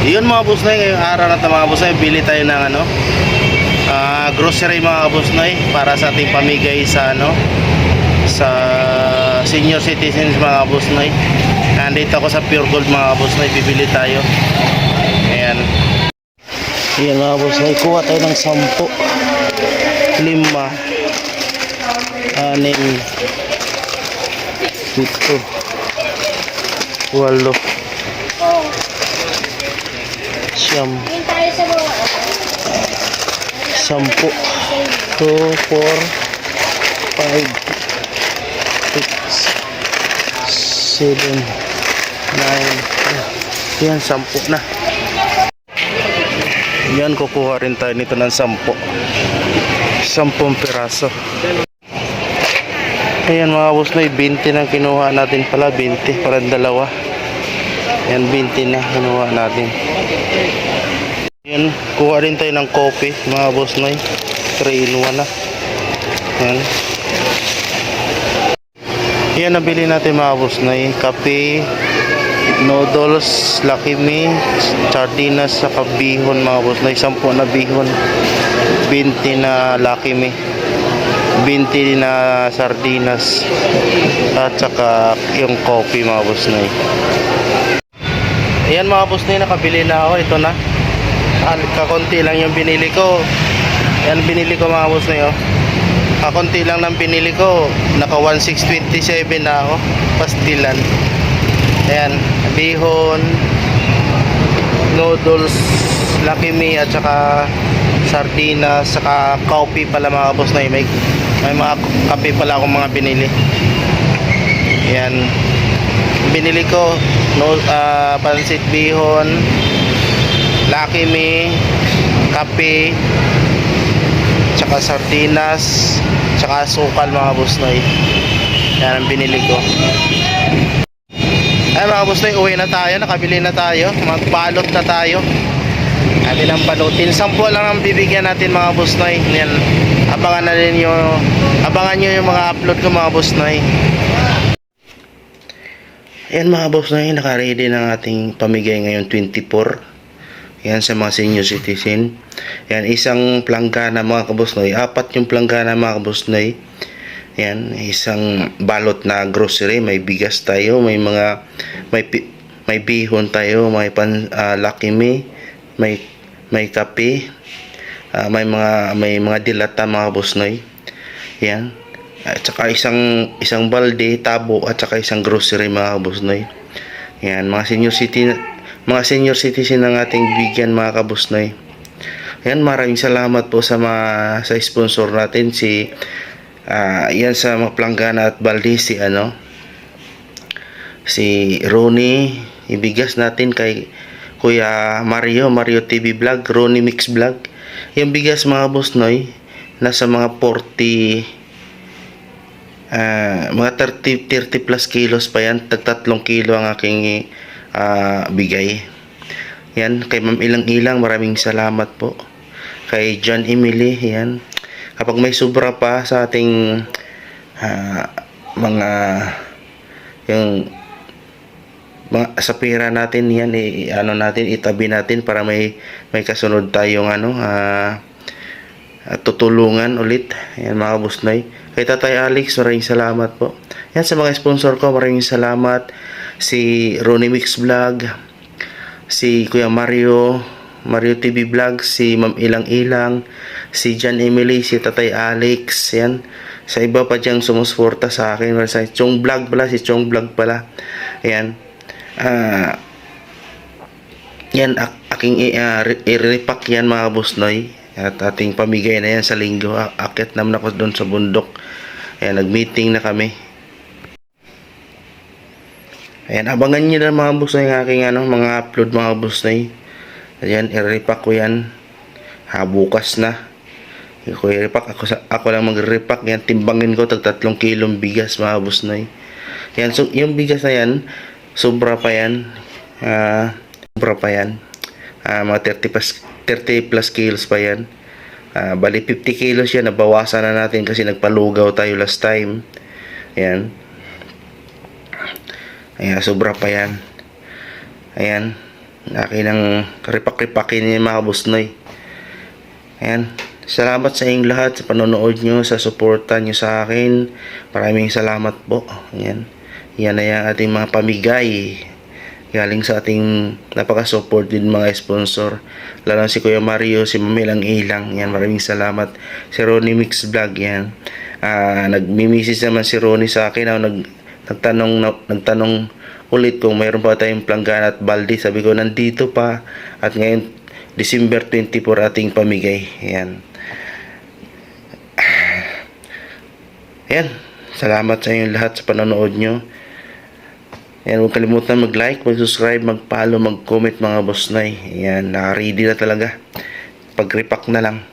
Yun mga boss noy, ngayong araw na ito mga boss noy, bili tayo ng grocery mga boss noy para sa ating pamigay sa sa senior citizens mga boss noy. Nandito ako sa Pure Gold mga boss noy, bibili tayo. Ayan. Ayan mga boss noy, kuha tayo ng 10, 5, 6, 7, 8, 10, 2, 4, 5, 6, 7, 9. Yan, 10 na. Yan, kukuha rin tayo nito ng 10 piraso. Ayan mga boss noy, 20 na kinuha natin pala. 20 para dalawa. Ayan, 20 na kinuha natin. Ayan, kuha rin tayo ng coffee mga boss noy, 3 in 1 na. Ayan. Ayan, nabili natin mga boss noy, kape, noodles, Lucky Me, sardinas, saka bihon mga boss noy. 10 na bihon, 20 na Lucky Me, 20 na sardinas, at saka yung coffee mga boss noy. Ayan mga boss noy, nakabili na ako. Ito na, kakunti lang yung binili ko. Yan, binili ko mga boss noy, oh. Kakunti lang ng binili ko. Naka 1627 na ako, pastilan. Ayan, bihon, noodles, Lucky Me, at saka sardinas, saka coffee pala mga boss noy. May mga kape pala akong mga binili. Ayan, binili ko pansit, bihon, Lucky Me, kape, tsaka sardinas, tsaka sukal mga boss noy. Yan ang binili ko. Ay mga boss noy, uwi na tayo, nakabili na tayo, magbalot na tayo. Atin ang balutin, 10 lang ang bibigyan natin mga boss noy. Yan, abangan nyo yung mga upload ko mga boss noy. Ayan mga boss noy, naka-ready ng ating pamigay ngayon 24. Yan sa mga senior citizen. Yan, isang planggana mga kaboss noy, 4 yung planggana mga kaboss noy. Yan, isang balot na grocery, may bigas tayo, may bihon tayo, may Lucky Me, may kape, may mga dilata mga kaboss noy. Yan. At saka isang balde, tabo, at saka isang grocery mga kaboss noy. Yan, mga senior citizen ng ating bigyan mga kaboss noy. Ayan, maraming salamat po sa sponsor natin, yan sa mga planggana at balde, si Ronnie. Ibigas natin kay Kuya Mario TV Vlog, Ronnie Mix Vlog. Yung bigas mga boss noy, nasa mga 30 plus kilos pa yan. Tag 3 kilo ang aking bigay. Yan, kay Ma'am Ilang maraming salamat po. Kay John Emily, yan. Kapag may sobra pa sa ating sa pera natin, yan, itabi natin para may kasunod tayong tutulungan ulit. Yan mga boss noy. Kay Tatay Alex, maraming salamat po. Yan, sa mga sponsor ko, maraming salamat. Si Ronnie Mix Vlog, si Kuya Mario TV Vlog, si Ma'am Ilang, si John Emily, si Tatay Alex. Yan, sa iba pa diyang sumusuporta sa akin. Si Chong Vlog pala. Yan, yan, aking i-repack yan mga boss noy. At ating pamigay na yan sa linggo. Akit naman ako doon sa bundok. Ayan, nag-meeting na kami. Ayan, abangan nyo na mga boss noy, aking mga upload mga boss noy. Ayan, i-repack ko yan. Bukas na. Ako lang mag-repack. Yan, timbangin ko tag 3 kilong bigas mga boss noy. Yan, so yung bigas na yan, sobra pa yan. Mga 30 plus kilos pa yan. Bali 50 kilos yan, nabawasan na natin kasi nagpalugaw tayo last time. Ayan, sobra pa yan. Ayan, Akin ang ripak-ripakin niya mga kabusnoy. Ayan. Salamat sa inyong lahat sa panonood nyo, sa suporta nyo sa akin. Maraming salamat po. Ayan. Yan na yung ating mga pamigay. Galing sa ating napaka-supported mga sponsor. Lalo si Kuya Mario, si Mamilang Ilang. Yan, maraming salamat. Si Ronnie Mix Vlog. Yan. Nagmimisis naman si Ronnie sa akin. Nagtanong ulit kung mayroon pa tayong planggana at balde. Sabi ko, nandito pa. At ngayon, December 24 ating pamigay. Yan. Yan. Salamat sa inyo lahat sa panonood nyo. Yan, huwag kalimutan mag-like, mag-subscribe, mag-follow, mag-comment mga boss noy. Yan, naka-ready na talaga. Pag-repack na lang.